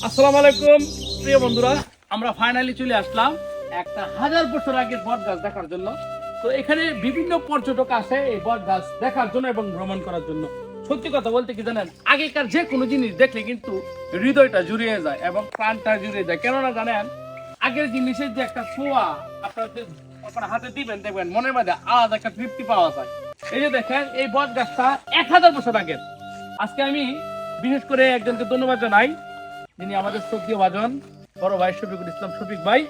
আসসালামু আলাইকুম প্রিয় বন্ধুরা, আমরা ফাইনালি চলে আসলাম একটা 1000 বছর আগের বট গাছ দেখার জন্য। তো এখানে বিভিন্ন পর্যটক আসে এই বট গাছ দেখার জন্য এবং ভ্রমণ করার জন্য। সত্যি কথা বলতে কি জানেন, আগেকার যে কোনো জিনিস দেখলে কিন্তু হৃদয়টা জুড়িয়ে যায় এবং প্রাণটা জুড়িয়ে যায়। কেননা জানেন, আগের জিনিসের যে একটা ছোঁয়া আপনার হাতে দিবেন, দেখবেন মনের মধ্যে আলাদা একটা তৃপ্তি পাওয়া যায়। এই যে দেখেন, এই বট গাছটা 1000 বছর আগের। আজকে আমি বিশেষ করে একজনকে ধন্যবাদ জানাই, যিনি আমাদের শ্রদ্ধেয় ভাজন বড় ভাই শফিকুল ইসলাম শফিক ভাই।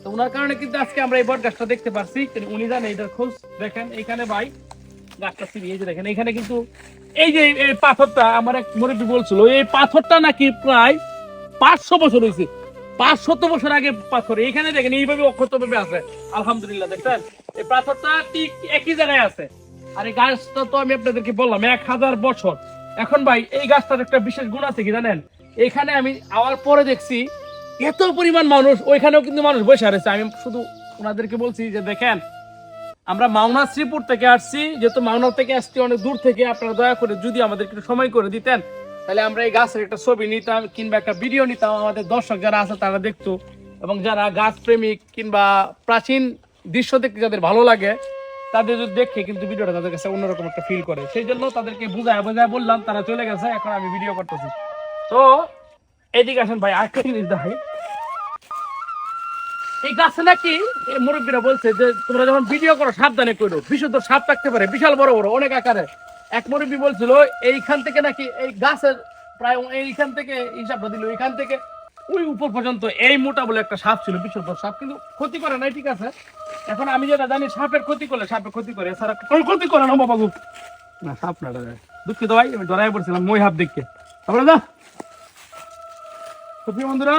তো ওনার কারণে কিন্তু আজকে আমরা এই বট গাছটা দেখতে পারছি। উনি জানেন এইটার খোঁজ। দেখেন এইখানে ভাই গাছটা চিনি, এই যে দেখেন এইখানে কিন্তু এই যে এই পাথরটা আমার এক মুরব্বী বলছিল, এই পাথরটা নাকি প্রায় 500 বছর হয়েছে। 500 বছর আগে পাথর। এখানে দেখেন এইভাবে অক্ষত ভাবে আছে। আলহামদুলিল্লাহ, দেখছেন এই পাথরটা ঠিক একই জায়গায় আছে। আর এই গাছটা তো আমি আপনাদেরকে বললাম 1000 বছর। এখন ভাই এই গাছটার একটা বিশেষ গুণ আছে কি জানেন, এখানে আমি আওয়ার পরে দেখছি এত পরিমাণ মানুষ, ওইখানেও কিন্তু মানুষ বসে আছে। আমি শুধু ওনাদেরকে বলছি যে দেখেন, আমরা মাওনা শ্রীপুর থেকে আসছি, যেহেতু মাওনা থেকে আসছি অনেক দূর থেকে, আপনারা দয়া করে যদি আমাদের একটু সময় করে দিতেন তাহলে আমরা এই গাছের একটা ছবি নিতাম কিংবা একটা ভিডিও নিতাম, আমাদের দর্শক যারা আছে তারা দেখতো। এবং যারা গাছ প্রেমিক কিংবা প্রাচীন দৃশ্য দেখতে যাদের ভালো লাগে, তাদের যদি দেখে কিন্তু ভিডিওটা তাদের কাছে অন্যরকম একটা ফিল করে। সেই জন্য তাদেরকে বুঝায় বললাম, তারা চলে গেছে, এখন আমি ভিডিও করতেছি। তো এদিকে আসেন ভাই, আরেকটা জিনিস দেখাই। এই গাছে নাকি মুরব্বীরা বলছে যে তোমরা যখন ভিডিও করো সাবধানে করো, বিশুদ্ধ সাপ থাকতে পারে, বিশাল বড় বড় অনেক আকারে। এক মুরব্বী বলছিল এইখান থেকে নাকি এই গাছের প্রায় এইখান থেকে হিসাবটা দিল, এইখান থেকে ওই উপর পর্যন্ত এই মোটা বলে একটা সাপ ছিল, বিশুদ্ধ সাপ, কিন্তু ক্ষতি করে নাই, ঠিক আছে। এখন আমি যেটা জানি, সাপের ক্ষতি করলে সাপের ক্ষতি করে, এছাড়া কোনো ক্ষতি করে না বাবা গো। না সাপ না, দুঃখিত ভাই, আমি ডরাই পড়ছিলাম মই হাফ দেখে। তারপরে যা বন্ধুরা,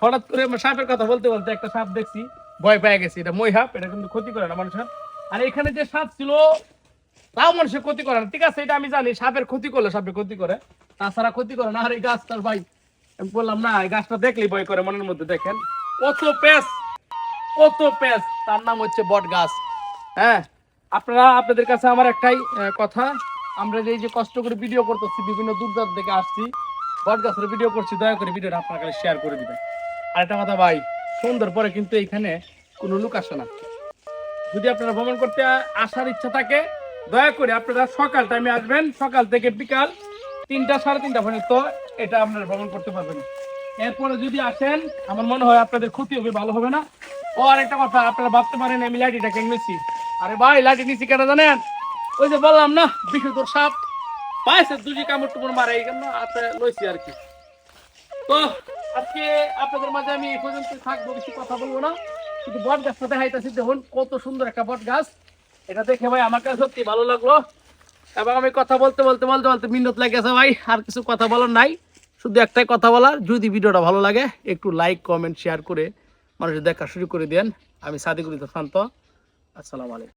হঠাৎ করে সাপের কথা বলতে বলতে একটা সাপ দেখছি, ভয় পেয়ে গেছি। এটা মই সাপ, এটা কিন্তু ক্ষতি করে না মানুষের। আর এখানে যে সাপ ছিল তাও মানুষের ক্ষতি করে না, ঠিক আছে, এটা আমি জানি। সাপের ক্ষতি করলে সাপের ক্ষতি করে, তাছাড়া ক্ষতি করে না। আর এই গাছটার ভাই আমি বললাম না, এই গাছটা দেখলেই ভয় করে মনের মধ্যে। দেখেন কত পেঁচ, কত পেঁচ, তার নাম হচ্ছে বট গাছ। হ্যাঁ, আপনাদের কাছে আমার একটাই কথা, আমরা যে কষ্ট করে ভিডিও করতেছি, বিভিন্ন দূরদার থেকে আসছি, বট গাছের ভিডিও করছি, দয়া করে ভিডিওটা আপনার কাছে শেয়ার করে দিবেন। আর একটা কথা ভাই, সন্ধ্যার পরে কিন্তু এখানে কোনো লোক আসে না। যদি আপনারা ভ্রমণ করতে আসার ইচ্ছা থাকে, দয়া করে আপনারা সকাল টাইমে আসবেন, সকাল থেকে বিকাল 3টা 3:30 পর্যন্ত এটা আপনারা ভ্রমণ করতে পারবেন। এরপরে যদি আসেন, আমার মনে হয় আপনাদের ক্ষতি হবে, ভালো হবে না। ও আর একটা কথা, আপনারা ভাবতে পারেন আমি লাঠিটা কেন নিচ্ছি। আরে ভাই, লাঠি নিচ্ছি কেন জানেন, ওই যে বললাম না বিষধর সাপ পাইছে, দুজি কামড় টুমড় মারে, এই জন্য হাতে লইছি আর কি। তো আজকে আপনাদের মাঝে আমি এই পর্যন্ত থাকবো, বেশি কথা বলবো না, শুধু বট গাছটা দেখাইতেছি। দেখুন কত সুন্দর একটা বট গাছ, এটা দেখে ভাই আমার কাছে সত্যি ভালো লাগলো। এবং আমি কথা বলতে বলতে বলতে বলতে মিনিট লেগেছে ভাই, আর কিছু কথা বলার নাই, শুধু একটাই কথা বলার, যদি ভিডিওটা ভালো লাগে একটু লাইক কমেন্ট শেয়ার করে মানুষের দেখা শুরু করে দেন। আমি সাদিকুল ইসলাম শান্ত, আসসালামু আলাইকুম।